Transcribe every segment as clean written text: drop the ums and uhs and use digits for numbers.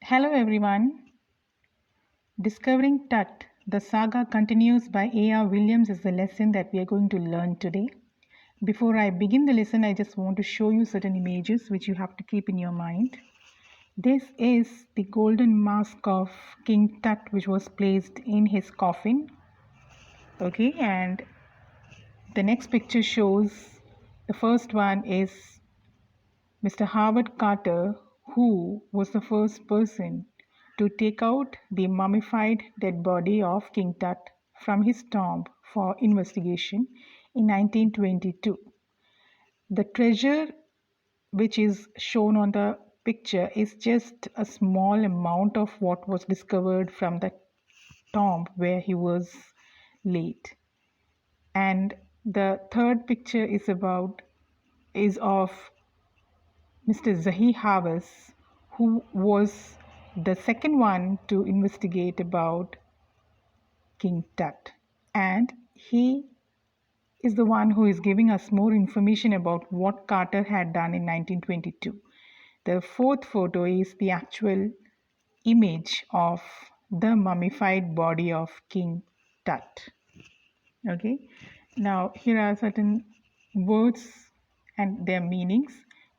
Hello everyone. Discovering Tut, the saga continues by A.R. Williams is the lesson that we are going to learn today. Before I begin the lesson, I just want to show you certain images which you have to keep in your mind. This is the golden mask of King Tut which was placed in his coffin. Okay, and the next picture shows the first one is Mr. Howard Carter, who was the first person to take out the mummified dead body of King Tut from his tomb for investigation in 1922. The treasure which is shown on the picture is just a small amount of what was discovered from the tomb where he was laid. And the third picture is of Mr. Zahi Hawass, who was the second one to investigate about King Tut. And he is the one who is giving us more information about what Carter had done in 1922. The fourth photo is the actual image of the mummified body of King Tut. Okay, now here are certain words and their meanings.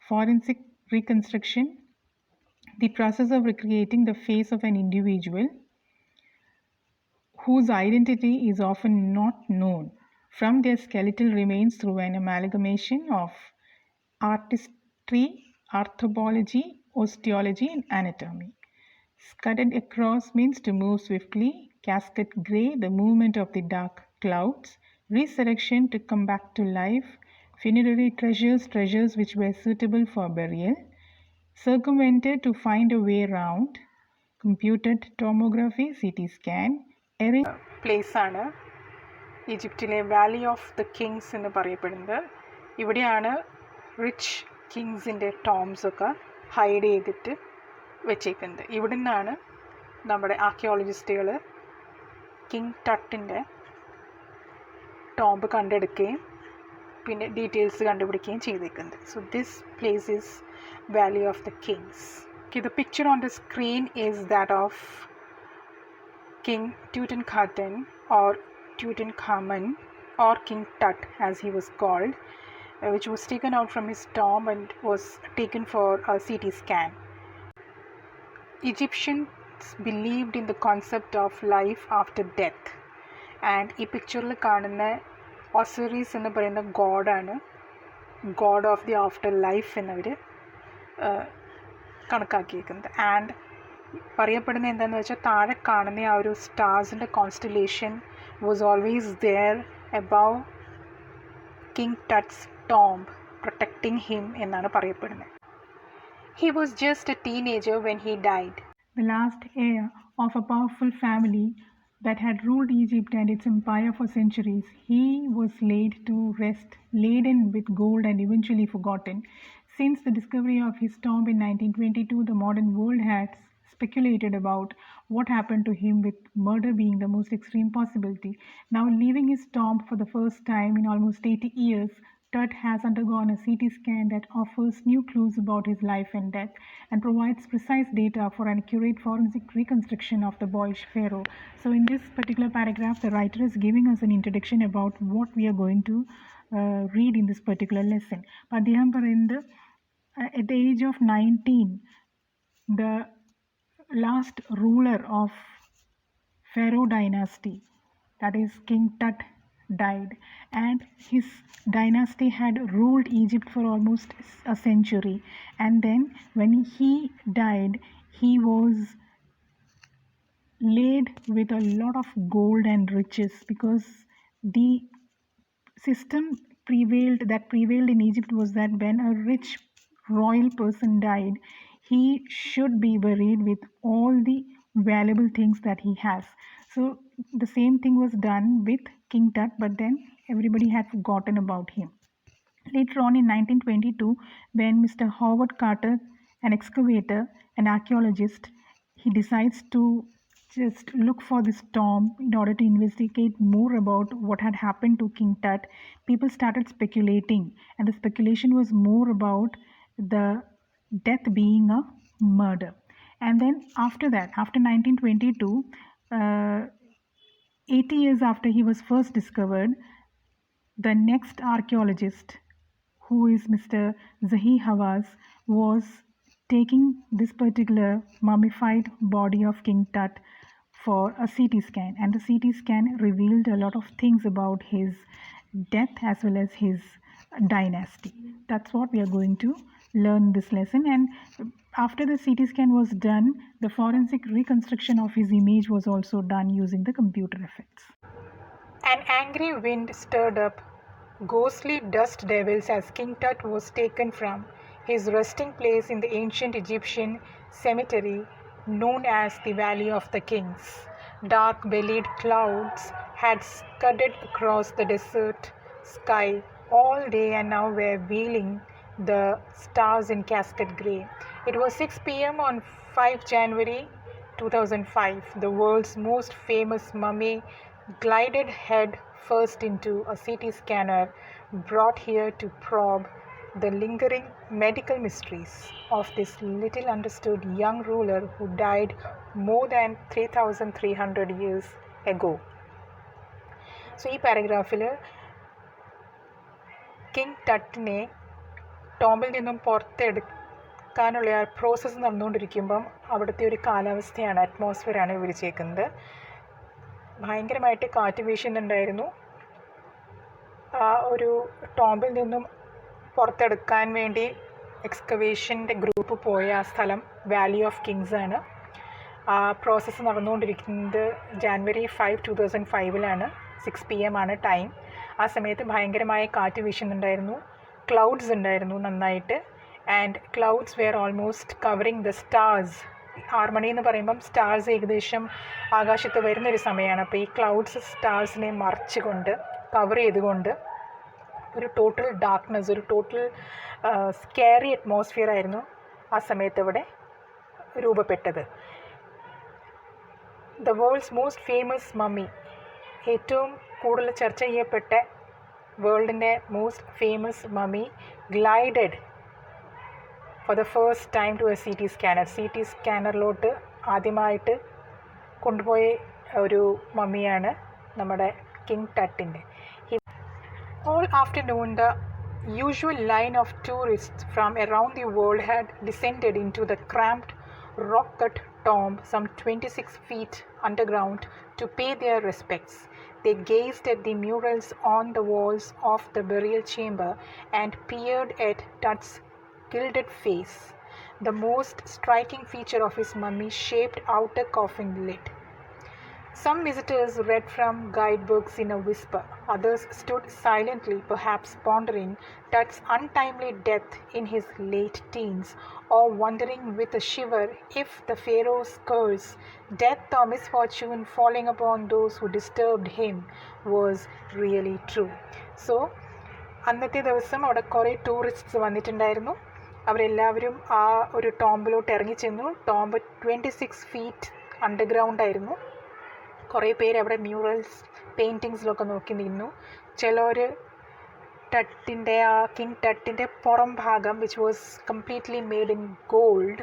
Forensic reconstruction, the process of recreating the face of an individual whose identity is often not known from their skeletal remains through an amalgamation of artistry, arthropology, osteology, and anatomy. Scudded across means to move swiftly. Casket grey, the movement of the dark clouds. Resurrection, to come back to life. Funerary treasures, treasures which were suitable for burial. Circumvented, to find a way round. Computed tomography, CT scan. Place ആണ് ഈജിപ്തിലെ Valley of the Kings എന്ന് പറയപ്പെടുന്നത്. ഇവിടെയാണ് rich കിങ്സിൻ്റെ ടോംസൊക്കെ hide ചെയ്തിട്ട് വെച്ചേക്കുന്നത്. ഇവിടെ നിന്നാണ് നമ്മുടെ ആർക്കിയോളജിസ്റ്റുകൾ കിങ് ടട്ടിൻ്റെ ടോംബ് കണ്ടെടുക്കുകയും പിന്നെ ഡീറ്റെയിൽസ് കണ്ടുപിടിക്കുകയും ചെയ്തേക്കുന്നത്. So this place is Valley of the Kings. The picture on the screen is that of King Tutankhaten or Tutankhamun or King Tut as he was called, which was taken out from his tomb and was taken for a CT scan. Egyptians believed in the concept of life after death, and ഈ പിക്ചറിൽ കാണുന്ന Osiris എന്ന് പറയുന്ന ഗോഡാണ്, god of the afterlife എന്നവർ കണക്കാക്കിയിരിക്കുന്നത്. And പറയപ്പെടുന്നത് എന്താണെന്ന് വെച്ചാൽ താഴെ കാണുന്ന ആ ഒരു സ്റ്റാർസിൻ്റെ constellation was always there above king Tut's tomb protecting him എന്നാണ് പറയപ്പെടുന്നത്. He was just a teenager when he died. The last heir of a powerful family that had ruled Egypt and its empire for centuries, he was laid to rest, laden with gold and eventually forgotten. Since the discovery of his tomb in 1922, the modern world has speculated about what happened to him, with murder being the most extreme possibility. Now, leaving his tomb for the first time in almost 80 years, Tut has undergone a CT scan that offers new clues about his life and death and provides precise data for an accurate forensic reconstruction of the boyish pharaoh. So in this particular paragraph, the writer is giving us an introduction about what we are going to read in this particular lesson. അദ്ദേഹം പറയുന്നത് at the age of 19, the last ruler of Pharaoh dynasty, that is King Tut, died, and his dynasty had ruled Egypt for almost a century. And then when he died, he was laid with a lot of gold and riches, because the system prevailed in Egypt was that when a rich royal person died, he should be buried with all the valuable things that he has. So the same thing was done with King Tut, but then everybody had forgotten about him. Later on in 1922, when Mr. Howard Carter, an excavator, an archaeologist, he decides to just look for this tomb in order to investigate more about what had happened to King Tut. People started speculating, and the speculation was more about the death being a murder. And then after that, after 1922, 80 years after he was first discovered, the next archaeologist, who is Mr. Zahi Hawass, was taking this particular mummified body of King Tut for a CT scan, and the CT scan revealed a lot of things about his death as well as his dynasty. That's what we are going to learn this lesson. And after the CT scan was done, the forensic reconstruction of his image was also done using the computer effects. An angry wind stirred up ghostly dust devils as King Tut was taken from his resting place in the ancient Egyptian cemetery known as the Valley of the Kings. Dark-bellied clouds had scudded across the desert sky all day and now were veiling the stars in cascade grey. It was 6 p.m. on 5 January 2005. The world's most famous mummy glided head first into a CT scanner brought here to probe the lingering medical mysteries of this little understood young ruler who died more than 3,300 years ago. So ഈ പാരഗ്രാഫിൽ king ടട്ടിനെ ടോംബിൽ നിന്നും പുറത്തെടുക്കാനുള്ള ആ process നടന്നുകൊണ്ടിരിക്കുമ്പം അവിടുത്തെ ഒരു കാലാവസ്ഥയാണ്, അറ്റ്മോസ്ഫിയറാണ് വിവരിച്ചേക്കുന്നത്. ഭയങ്കരമായിട്ട് കാറ്റ് വീശുന്നുണ്ടായിരുന്നു. ആ ഒരു ടോംബിൽ നിന്നും പുറത്തെടുക്കാൻ വേണ്ടി എക്സ്കവേഷൻ്റെ ഗ്രൂപ്പ് പോയ ആ സ്ഥലം വാലി ഓഫ് കിങ്സ് ആണ്. ആ പ്രോസസ്സ് നടന്നുകൊണ്ടിരിക്കുന്നത് ജാനുവരി 5, 2005 6 PM ആണ് ടൈം. ആ സമയത്ത് ഭയങ്കരമായ കാറ്റ് വീശുന്നുണ്ടായിരുന്നു. ക്ലൗഡ്സ് ഉണ്ടായിരുന്നു നന്നായിട്ട്. And clouds were almost covering the stars. 6 മണി എന്ന് പറയുമ്പം സ്റ്റാർസ് ഏകദേശം ആകാശത്ത് വരുന്നൊരു സമയമാണ്. അപ്പോൾ ഈ ക്ലൗഡ്സ് സ്റ്റാർസിനെ മറച്ചുകൊണ്ട് കവർ ചെയ്തുകൊണ്ട് ഒരു ടോട്ടൽ ഡാർക്ക്നെസ്, ഒരു ടോട്ടൽ സ്കേറി അറ്റ്മോസ്ഫിയർ ആയിരുന്നു ആ സമയത്ത് ഇവിടെ രൂപപ്പെട്ടത്. The world's most famous mummy, ഏറ്റവും കൂടുതൽ ചർച്ച ചെയ്യപ്പെട്ട വേൾഡിൻ്റെ most famous mummy glided for the first time to a CT scanner. CT സ്കാനറിലോട്ട് ആദ്യമായിട്ട് കൊണ്ടുപോയ ഒരു മമ്മിയാണ് നമ്മുടെ കിങ് ടട്ടിൻ്റെ. All afternoon, the usual line of tourists from around the world had descended into the cramped, rock-cut tomb some 26 feet underground to pay their respects. They gazed at the murals on the walls of the burial chamber and peered at Tut's gilded face, the most striking feature of his mummy-shaped outer coffin lid. Some visitors read from guidebooks in a whisper. Others stood silently, perhaps pondering Tut's untimely death in his late teens, or wondering with a shiver if the Pharaoh's curse, death or misfortune falling upon those who disturbed him, was really true. So, അന്നത്തെ ദിവസം അവിടെ കുറേ ടൂറിസ്റ്റ്സ് വന്നിട്ടുണ്ടായിരുന്നു. അവരെല്ലാവരും ആ ഒരു ടോംബിലോട്ട് ഇറങ്ങിച്ചെന്നു. Tomb 26 feet underground ആയിരുന്നു. കുറേ പേര് അവിടെ മ്യൂറൽസ് പെയിൻറ്റിങ്സിലൊക്കെ നോക്കി നിന്നു. ചിലർ ടട്ടിൻ്റെ ആ കിങ് ടട്ടിൻ്റെ പുറം ഭാഗം which was completely made in gold,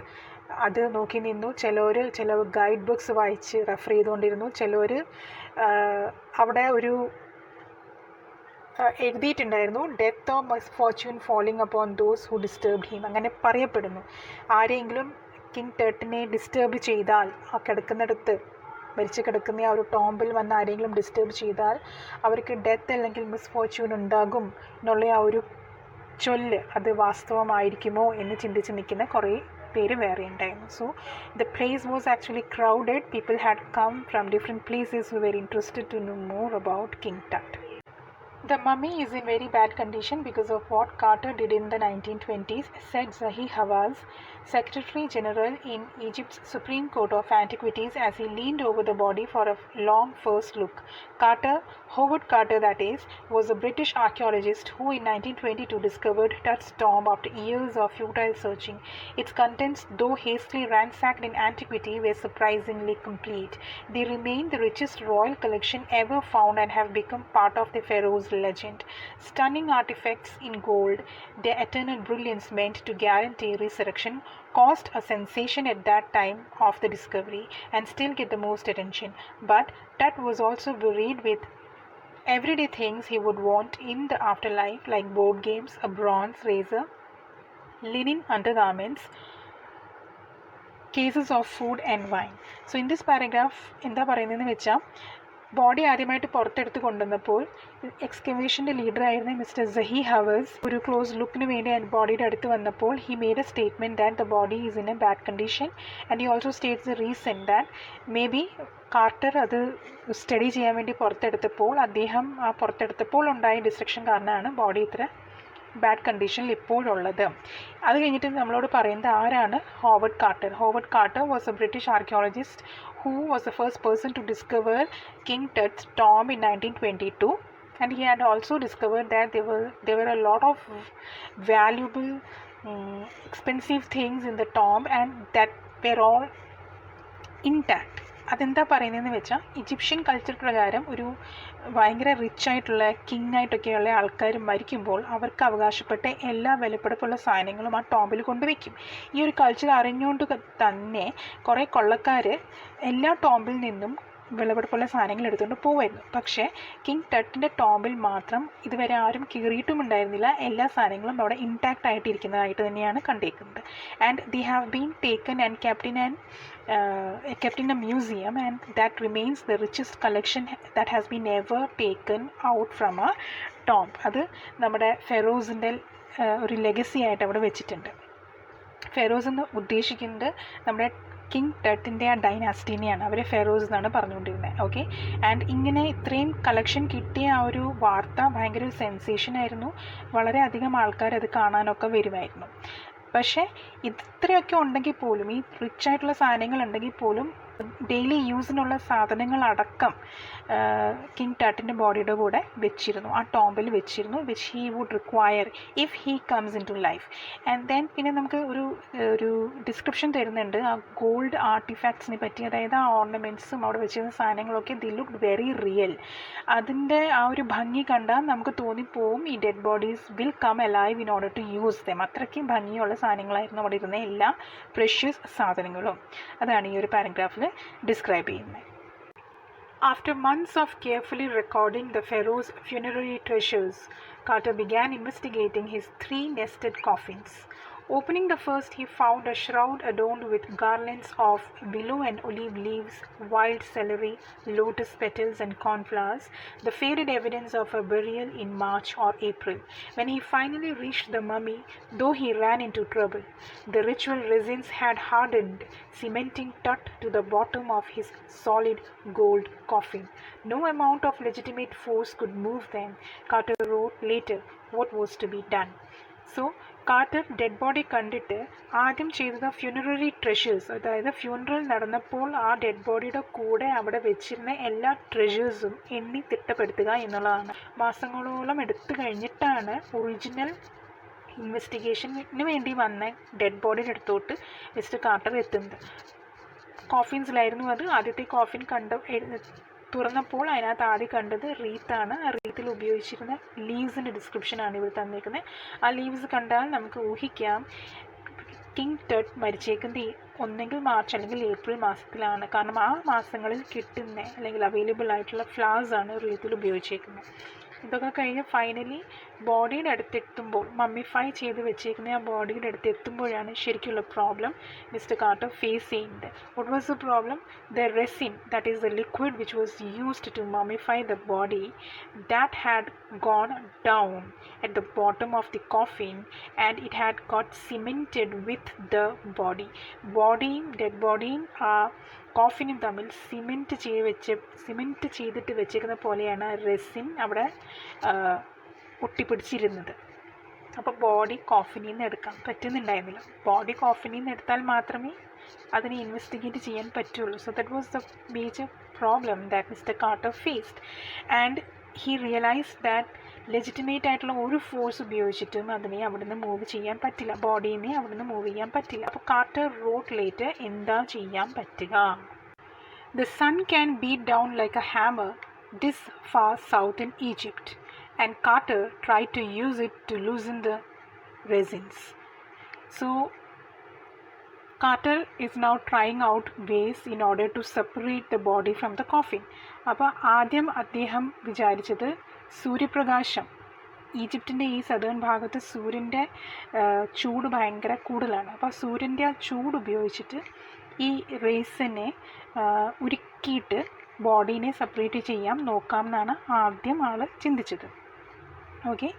അത് നോക്കി നിന്നു. ചില ഗൈഡ് ബുക്സ് വായിച്ച് റെഫർ ചെയ്തുകൊണ്ടിരുന്നു. ചിലർ അവിടെ ഒരു എഴുതിയിട്ടുണ്ടായിരുന്നു death of misfortune falling upon those who disturbed him. അങ്ങനെ പറയപ്പെടുന്നു. ആരെങ്കിലും കിങ് ടട്ടിനെ ഡിസ്റ്റർബ് ചെയ്താൽ, ആ കിടക്കുന്നിടത്ത് മരിച്ചു കിടക്കുന്ന ആ ഒരു ടോംബിൽ വന്ന് ആരെങ്കിലും ഡിസ്റ്റർബ് ചെയ്താൽ അവർക്ക് ഡെത്ത് അല്ലെങ്കിൽ മിസ്ഫോർച്യൂൺ ഉണ്ടാകും എന്നുള്ള ആ ഒരു ചൊല്ല് അത് വാസ്തവമായിരിക്കുമോ എന്ന് ചിന്തിച്ച് നിൽക്കുന്ന കുറേ പേര് വേറെ ഉണ്ടായിരുന്നു. So the place was actually crowded. People had come from different places who were interested to know more about king Tut. The mummy is in very bad condition because of what Carter did in the 1920s, said Zahi Hawass, Secretary General in Egypt's Supreme Court of Antiquities, as he leaned over the body for a long first look. Carter, Howard Carter that is, was a British archaeologist who in 1922 discovered Tut's tomb after years of futile searching. Its contents, though hastily ransacked in antiquity, were surprisingly complete. They remain the richest royal collection ever found and have become part of the pharaoh's legend. Stunning artifacts in gold, their eternal brilliance meant to guarantee resurrection, caused a sensation at that time of the discovery and still get the most attention. But Tut was also buried with everyday things he would want in the afterlife, like board games, a bronze razor, linen undergarments, cases of food and wine. So in this paragraph എന്താ പറയുന്നതെന്ന് വെച്ചാൽ body ആദ്യമായിട്ട് പുറത്തെടുത്ത് കൊണ്ടുവന്നപ്പോൾ എക്സ്കവേഷൻ്റെ ലീഡറായിരുന്ന mister സഹി ഹവേഴ്സ് ഒരു ക്ലോസ് ലുക്കിന് വേണ്ടി ബോഡിയുടെ അടുത്ത് വന്നപ്പോൾ he made a statement that the body is in a bad condition and he also states the reason that may be Carter അത് സ്റ്റഡി ചെയ്യാൻ വേണ്ടി പുറത്തെടുത്തപ്പോൾ അദ്ദേഹം ആ പുറത്തെടുത്തപ്പോൾ ഉണ്ടായ ഡിസ്ട്രക്ഷൻ കാരണമാണ് ബോഡി ഇത്ര ബാഡ് കണ്ടീഷനിൽ ഇപ്പോഴുള്ളത്. അത് കഴിഞ്ഞിട്ട് നമ്മളോട് പറയുന്നത് ആരാണ്? Howard Carter. Howard Carter was a British archaeologist who was the first person to discover King Tut's tomb in 1922, and he had also discovered that there were a lot of valuable expensive things in the tomb and that were all intact. അതെന്താ പറയുന്നതെന്ന് വെച്ചാൽ Egyptian culture പ്രകാരം ഒരു ഭയങ്കര rich ആയിട്ടുള്ള king ആയിട്ടൊക്കെയുള്ള ആൾക്കാർ മരിക്കുമ്പോൾ അവർക്ക് അവകാശപ്പെട്ട എല്ലാ വിലപിടിപ്പുള്ള സാധനങ്ങളും ആ ടോമ്പിൽ കൊണ്ടുവയ്ക്കും. ഈ ഒരു കൾച്ചർ അറിഞ്ഞുകൊണ്ട് തന്നെ കുറേ കൊള്ളക്കാർ എല്ലാ ടോമ്പിൽ നിന്നും വിലപിടിപ്പുള്ള സാധനങ്ങൾ എടുത്തുകൊണ്ട് പോകുമായിരുന്നു. പക്ഷേ കിങ് ടട്ടിൻ്റെ ടോമ്പിൽ മാത്രം ഇതുവരെ ആരും കീറിയിട്ടും ഉണ്ടായിരുന്നില്ല. എല്ലാ സാധനങ്ങളും അവിടെ ഇൻടാക്റ്റ് ആയിട്ടിരിക്കുന്നതായിട്ട് തന്നെയാണ് കണ്ടേക്കുന്നത്. And the have been taken and kept in a museum, and that remains the richest collection that has been ever taken out from a tomb. അത് നമ്മുടെ ഫെറോസിൻ്റെ ഒരു ലെഗസി ആയിട്ട് അവിടെ വെച്ചിട്ടുണ്ട്. ഫെറോസ് എന്ന് ഉദ്ദേശിക്കുന്നത് നമ്മുടെ കിങ് ടട്ടിൻ്റെ ആ ഡൈനാസ്റ്റിനെയാണ്. അവരെ ഫെറോസ് എന്നാണ് പറഞ്ഞുകൊണ്ടിരുന്നത്. ഓക്കെ, ആൻഡ് ഇങ്ങനെ ഇത്രയും കളക്ഷൻ കിട്ടിയ ആ ഒരു വാർത്ത ഭയങ്കര ഒരു സെൻസേഷനായിരുന്നു. വളരെയധികം ആൾക്കാർ അത് കാണാനൊക്കെ വരുമായിരുന്നു. പക്ഷേ ഇത്രയൊക്കെ ഉണ്ടെങ്കിൽ പോലും, ഈ റിച്ച് ആയിട്ടുള്ള സാധനങ്ങൾ ഉണ്ടെങ്കിൽ പോലും, ഡെയിലി യൂസിനുള്ള സാധനങ്ങളടക്കം കിങ് ടട്ടിൻ്റെ ബോഡിയുടെ കൂടെ വെച്ചിരുന്നു, ആ ടോമ്പിൽ വെച്ചിരുന്നു, which he would require if he comes into life. And then പിന്നെ നമുക്ക് ഒരു ഡിസ്ക്രിപ്ഷൻ തരുന്നുണ്ട് ആ ഗോൾഡ് ആർട്ടിഫാക്ട്സിനെ പറ്റി. അതായത് ആ ഓർണമെൻറ്റ്സും അവിടെ വെച്ചിരുന്ന സാധനങ്ങളൊക്കെ ദി ലുക്ക് വെരി റിയൽ. അതിൻ്റെ ആ ഒരു ഭംഗി കണ്ടാൽ നമുക്ക് തോന്നിപ്പോവും ഈ dead bodies will come alive in order to use them. അത്രയ്ക്കും ഭംഗിയുള്ള സാധനങ്ങളായിരുന്നു അവിടെ ഇരുന്ന എല്ലാ പ്രഷ്യസ് സാധനങ്ങളും. അതാണ് ഈ ഒരു പാരഗ്രാഫിൽ describe ചെയ്യുന്നത്. After months of carefully recording the pharaoh's funerary treasures, Carter began investigating his 3 nested coffins. Opening the first, he found a shroud adorned with garlands of willow and olive leaves, wild celery, lotus petals and cornflowers, the faded evidence of a burial in March or April. When he finally reached the mummy, though he ran into trouble, the ritual resins had hardened, cementing Tut to the bottom of his solid gold coffin. No amount of legitimate force could move them. Carter wrote later what was to be done. So Carter dead body കണ്ടിട്ട് ആദ്യം ചെയ്തത് ഫ്യൂണററി treasures, അതായത് funeral നടന്നപ്പോൾ ആ dead ബോഡിയുടെ കൂടെ അവിടെ വെച്ചിരുന്ന എല്ലാ ട്രഷേഴ്സും എണ്ണി തിട്ടപ്പെടുത്തുക എന്നുള്ളതാണ്. മാസങ്ങളോളം എടുത്തു കഴിഞ്ഞിട്ടാണ് ഒറിജിനൽ ഇൻവെസ്റ്റിഗേഷന് വേണ്ടി വന്ന ഡെഡ് ബോഡിയുടെ അടുത്തോട്ട് മിസ്റ്റർ കാർട്ടർ എത്തുന്നത്. കോഫിൻസിലായിരുന്നു അത്. ആദ്യത്തെ കോഫിൻ തുറന്നപ്പോൾ അതിനകത്ത് ആദ്യം കണ്ടത് റീത്താണ്. ആ റീത്തിൽ ഉപയോഗിച്ചിരുന്ന ലീവ്സിൻ്റെ ഡിസ്ക്രിപ്ഷനാണ് ഇവിടെ തന്നിരിക്കുന്നത്. ആ ലീവ്സ് കണ്ടാൽ നമുക്ക് ഊഹിക്കാം കിങ് ടട്ട് മരിച്ചേക്കുന്നത് ഒന്നെങ്കിൽ മാർച്ച് അല്ലെങ്കിൽ ഏപ്രിൽ മാസത്തിലാണ്. കാരണം ആ മാസങ്ങളിൽ കിട്ടുന്ന അല്ലെങ്കിൽ അവൈലബിൾ ആയിട്ടുള്ള ഫ്ലവേഴ്സാണ് റീത്തിൽ ഉപയോഗിച്ചേക്കുന്നത്. ഇതൊക്കെ കഴിഞ്ഞ് ഫൈനലി ബോഡിയുടെ അടുത്തെത്തുമ്പോൾ, മമ്മിഫൈ ചെയ്ത് വെച്ചേക്കുന്ന ആ ബോഡിയുടെ അടുത്തെത്തുമ്പോഴാണ് ശരിക്കുള്ള പ്രോബ്ലം മിസ്റ്റർ കാർട്ടർ ഫേസ് ചെയ്യുന്നത്. What was the problem? The resin, that is the liquid which was used to mummify the body, that had gone down at the bottom of the coffin and it had got cemented with the body. ബോഡിയും dead ബോഡിയും ആ കോഫിനും തമ്മിൽ cement ചെയ്തിട്ട് വെച്ചേക്കുന്ന പോലെയാണ് resin അവിടെ ഒട്ടിപ്പിടിച്ചിരുന്നത്. അപ്പോൾ ബോഡി കോഫിനിൽ നിന്ന് എടുക്കാൻ പറ്റുന്നുണ്ടായിരുന്നില്ല. ബോഡി കോഫിനിൽ നിന്ന് എടുത്താൽ മാത്രമേ അതിനെ ഇൻവെസ്റ്റിഗേറ്റ് ചെയ്യാൻ പറ്റുള്ളൂ. So that was the major problem that mister Carter faced. And he realized that legitimate ആയിട്ടുള്ള ഒരു ഫോഴ്സ് ഉപയോഗിച്ചിട്ടും അതിനെ അവിടുന്ന് മൂവ് ചെയ്യാൻ പറ്റില്ല, ബോഡീനെ അവിടുന്ന് മൂവ് ചെയ്യാൻ പറ്റില്ല. അപ്പോൾ കാർട്ടർ റോട്ട് ലേറ്റ് എന്താ ചെയ്യാൻ പറ്റുക? The sun can beat down like a hammer this far south in Egypt. and Carter tried to use it to loosen the resins. So Carter is now trying out ways in order to separate the body from the coffin. അപ്പോൾ ആദ്യം അദ്ദേഹം വിചാരിച്ചത് സൂര്യപ്രകാശം, ഈജിപ്തിൻ്റെ ഈ southern ഭാഗത്ത് സൂര്യൻ്റെ ചൂട് ഭയങ്കര കൂടുതലാണ്. അപ്പോൾ സൂര്യൻ്റെ ആ ചൂട് ഉപയോഗിച്ചിട്ട് ഈ റേസിനെ ഉരുക്കിയിട്ട് ബോഡീനെ സെപ്പറേറ്റ് ചെയ്യാം നോക്കാം എന്നാണ് ആദ്യം ആൾ ചിന്തിച്ചത്. Okay,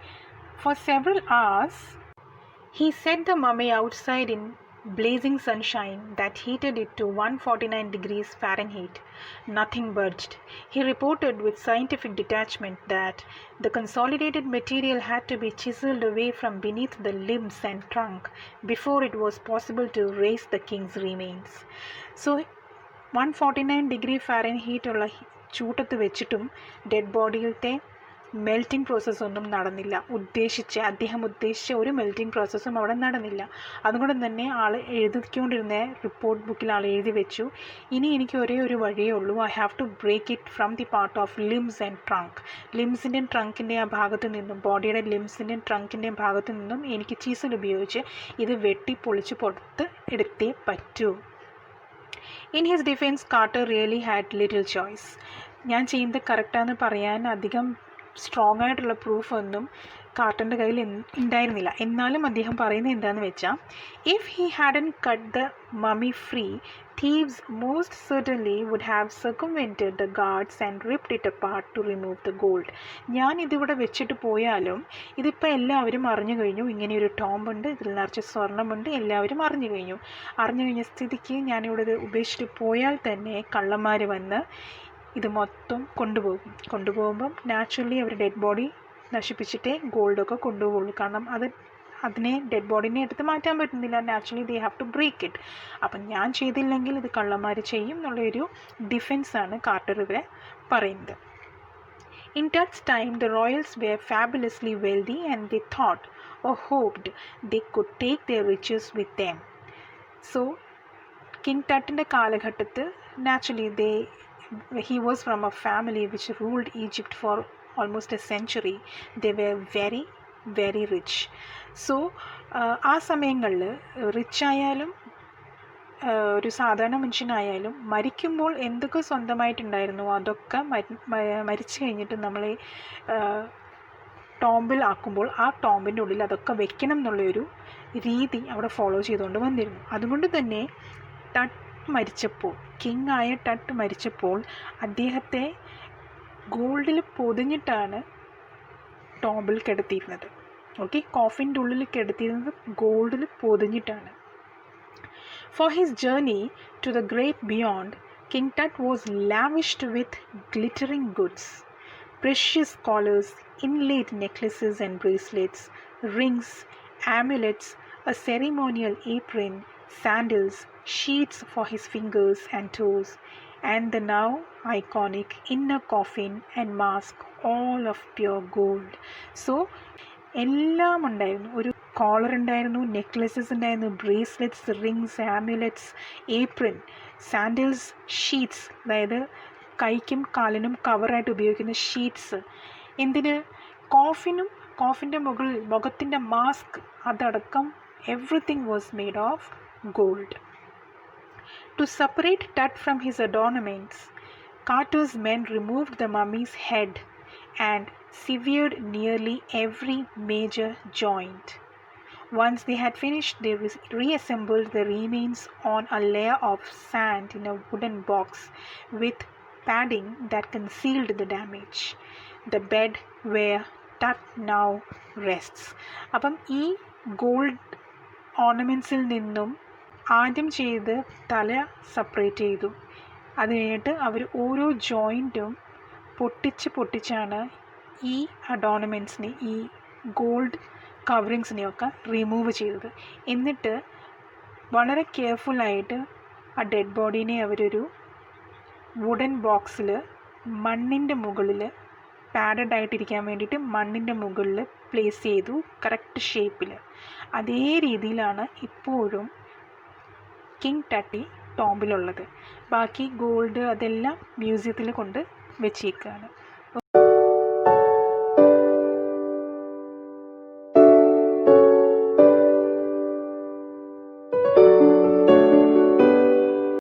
four several hours he set the mummy outside in blazing sunshine that heated it to 149 degrees Fahrenheit. Nothing budged. He reported with scientific detachment that the consolidated material had to be chiseled away from beneath the limbs and trunk before it was possible to raise the king's remains. So 149 degree Fahrenheit ഉള്ള ചൂട്ടത്ത് വെച്ചിട്ടും dead ബോഡിയിലത്തെ melting പ്രോസസ്സൊന്നും നടന്നില്ല. അദ്ദേഹം ഉദ്ദേശിച്ച ഒരു melting പ്രോസസ്സും അവിടെ നടന്നില്ല. അതുകൊണ്ട് തന്നെ ആൾ എഴുതിക്കൊണ്ടിരുന്ന റിപ്പോർട്ട് ബുക്കിൽ ആൾ എഴുതി വെച്ചു, ഇനി എനിക്ക് ഒരേ ഒരു വഴിയേ ഉള്ളൂ, I have to break it from the part of limbs and trunk. ലിംസിൻ്റെയും ട്രങ്കിൻ്റെ ആ ഭാഗത്ത് നിന്നും, ബോഡിയുടെ ലിംസിൻ്റെയും ട്രങ്കിൻ്റെയും ഭാഗത്ത് നിന്നും എനിക്ക് ചീസൽ ഉപയോഗിച്ച് ഇത് വെട്ടിപ്പൊളിച്ച് പുറത്ത് എടുത്തേ പറ്റൂ. In his defense, Carter really had little choice. ഞാൻ ചെയ്യുന്നത് കറക്റ്റാന്ന് പറയാൻ അധികം സ്ട്രോങ് ആയിട്ടുള്ള പ്രൂഫ് ഒന്നും കാർട്ടറിൻ്റെ കയ്യിൽ ഉണ്ടായിരുന്നില്ല. എന്നാലും അദ്ദേഹം പറയുന്നത് എന്താണെന്ന് വെച്ചാൽ, if he ഹാഡൻ cut the mummy free, thieves most certainly would have circumvented the guards and ripped it apart to remove the gold. ഞാൻ ഇതിവിടെ വെച്ചിട്ട് പോയാലും ഇതിപ്പോൾ എല്ലാവരും അറിഞ്ഞു കഴിഞ്ഞു, ഇങ്ങനെയൊരു ടോംബുണ്ട്, ഇതിൽ നിറച്ച് സ്വർണ്ണമുണ്ട്, എല്ലാവരും അറിഞ്ഞു കഴിഞ്ഞ സ്ഥിതിക്ക് ഞാനിവിടെ ഇത് ഉപേക്ഷിച്ചിട്ട് പോയാൽ തന്നെ കള്ളന്മാർ വന്ന് ഇത് മൊത്തം കൊണ്ടുപോകുമ്പം നാച്ചുറലി അവർ ഡെഡ് ബോഡി നശിപ്പിച്ചിട്ടേ ഗോൾഡൊക്കെ കൊണ്ടുപോകുള്ളൂ. കാരണം അതിനെ ഡെഡ് ബോഡിനെ എടുത്ത് മാറ്റാൻ പറ്റുന്നില്ല. Naturally they have to break it. അപ്പം ഞാൻ ചെയ്തില്ലെങ്കിൽ ഇത് കള്ളന്മാർ ചെയ്യും എന്നുള്ളൊരു ഡിഫെൻസാണ് കാർട്ടർ ഇവിടെ പറയുന്നത്. In Tut's time, the royals were fabulously wealthy and they thought or hoped they could take their riches with them. So, King Tut's കാലഘട്ടത്തിൽ naturally he was from a family which ruled Egypt for almost a century. They were very, very rich. So ആ സമയങ്ങളിൽ rich ആയാലും ഒരു സാധാരണ മനുഷ്യനായാലും മരിക്കുമ്പോൾ എന്തൊക്കെ സ്വന്തമായിട്ടുണ്ടായിരുന്നോ അതൊക്കെ മരിച്ചു കഴിഞ്ഞിട്ട് നമ്മളെ ടോംബിൽ ആക്കുമ്പോൾ ആ ടോംബിൻ്റെ ഉള്ളിൽ അതൊക്കെ വെക്കണം എന്നുള്ളൊരു രീതി അവിടെ ഫോളോ ചെയ്തുകൊണ്ട് വന്നിരുന്നു. അതുകൊണ്ട് തന്നെ കിങ് ആയ ടട്ട് മരിച്ചപ്പോൾ അദ്ദേഹത്തെ ഗോൾഡിൽ പൊതിഞ്ഞിട്ടാണ് ടോംബിൽ കിടത്തിയിരുന്നത്. ഓക്കെ, കോഫിൻ്റെ ഉള്ളിൽ കിടത്തിയിരുന്നത് ഗോൾഡിൽ പൊതിഞ്ഞിട്ടാണ്. For his journey to the great beyond, king Tut was lavished with glittering goods, precious collars, inlaid necklaces and bracelets, rings, amulets, a ceremonial apron, sandals, sheets for his fingers and toes, and the now iconic inner coffin and mask, all of pure gold. So എല്ലാം ഉണ്ടായിരുന്നു. ഒരു collar ഉണ്ടായിരുന്നു, necklaces ഉണ്ടായിരുന്നു, bracelets, rings, ആമുലെറ്റ്സ്, ഏപ്രിൻ, sandals, sheets, അതായത് കൈക്കും കാലിനും കവറായിട്ട് ഉപയോഗിക്കുന്ന sheets. എന്തിന്? കോഫിൻ്റെ മുഖത്തിൻ്റെ mask അതടക്കം everything was made of gold. To separate Tut from his adornments, Carter's men removed the mummy's head and severed nearly every major joint. Once they had finished, they reassembled the remains on a layer of sand in a wooden box with padding that concealed the damage. The bed where Tut now rests. അപ്പം ഈ gold ഓർണമെൻറ്റ്സിൽ നിന്നും ആദ്യം ചെയ്ത് തല separate ചെയ്തു. അത് കഴിഞ്ഞിട്ട് അവർ ഓരോ ജോയിൻറ്റും പൊട്ടിച്ചാണ് ഈ അഡോർണമെൻറ്റ്സിനെ, ഈ ഗോൾഡ് കവറിങ്സിനെയൊക്കെ റിമൂവ് ചെയ്തത്. എന്നിട്ട് വളരെ കെയർഫുള്ളായിട്ട് ആ ഡെഡ് ബോഡീനെ അവരൊരു വുഡൻ ബോക്സിൽ മണ്ണിൻ്റെ മുകളിൽ പാഡഡ് ആയിട്ടിരിക്കാൻ വേണ്ടിയിട്ട് മണ്ണിൻ്റെ മുകളിൽ പ്ലേസ് ചെയ്തു, കറക്റ്റ് ഷേപ്പിൽ. അതേ രീതിയിലാണ് ഇപ്പോഴും കിങ് ടട്ടി ടോംബിലുള്ളത്. ബാക്കി ഗോൾഡ് അതെല്ലാം മ്യൂസിയത്തിൽ കൊണ്ട് വെച്ചേക്കുകയാണ്.